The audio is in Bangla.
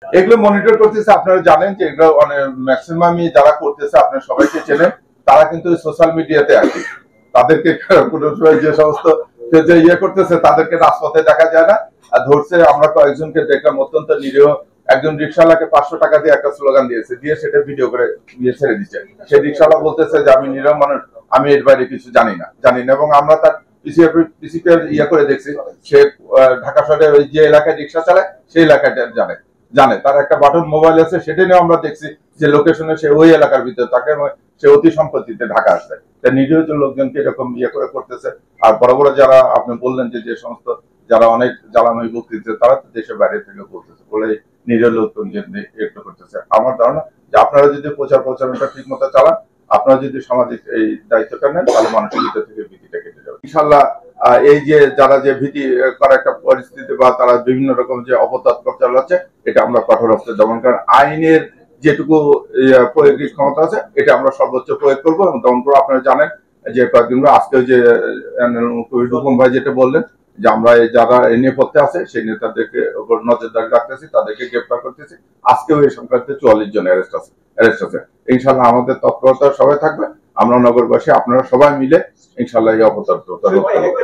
এগুলো মনিটর করতেছে। আপনারা জানেন যে এগুলো ম্যাক্সিমামই যারা করতেছে আপনারা সবাইকে চেনেন, তারা কিন্তু সোশ্যাল মিডিয়াতে আছে। তাদেরকে কোনো সময় যে সমস্ত ইয়ে করতেছে তাদেরকে রাজপথে দেখা যায় না। আর ধরছে, আমরা কয়েকজনকে দেখলাম অত্যন্ত নিরীহ একজন রিক্সাওয়ালাকে 500 টাকা দিয়ে একটা স্লোগান দিয়েছে, দিয়ে সেটা ভিডিও করে ছেড়ে দিচ্ছে। সেই রিক্সাওয়ালা বলতেছে যে আমি নিরীহ মানুষ, আমি এর বাইরে কিছু জানি না। এবং আমরা তার পিসিপির ইয়ে করে দেখছি, সে ঢাকা শহরে ওই যে এলাকায় রিক্সা চালায় সেই এলাকাটা জানে তার একটা বাটন মোবাইল আছে, সেটা নিয়ে আমরা দেখছি যে লোকেশনে সে ওই এলাকার ভিতরে তাকে, সে অতি সম্পত্তিতে ঢাকা আসছে। নিরীহ লোকজনকে এরকম ইয়ে করে করতেছে। আর বড় বড় যারা আপনি বললেন যে সমস্ত যারা অনেক জ্বালাময় বক্তৃতা, তারা তো দেশের বাইরে থেকে বলতেছে বলে নিরীহ লোকজনকে একটু করতেছে। আমার ধারণা যে আপনারা যদি প্রচারণাটা ঠিক মতো চালান, আপনারা যদি সামাজিক এই দায়িত্বটা নেন, তাহলে মানুষের ভিতর থেকে ভীতিটা কেটে যাবে ইনশাল্লাহ। এই যে যারা যে ভীতি করা একটা পরিস্থিতি বা তারা বিভিন্ন রকম যে অপতৎপর চালাচ্ছে, এটা আমরা কঠোর হস্তে দমন করার আইনের যেটুকু প্রয়োগের ক্ষমতা আছে এটা আমরা সর্বোচ্চ প্রয়োগ করবো এবং দমন করবো। আপনারা জানেন যে কয়েকদিন আজকে যে রূপম ভাই যেটা বললেন যে আমরা যারা এই নেপথ্যে আছে সেই নেতাদেরকে উপর নজরদারি রাখতেছি, তাদেরকে গ্রেপ্তার করতেছি। আজকেও এই সংক্রান্তে 44 জন অ্যারেস্ট আছে। ইনশাল্লাহ আমাদের তৎপরতা সবাই থাকবে। আমরা নগরবাসী, আপনারা সবাই মিলে ইনশাল্লাহ এই অপতৎপরতা রোধ করব।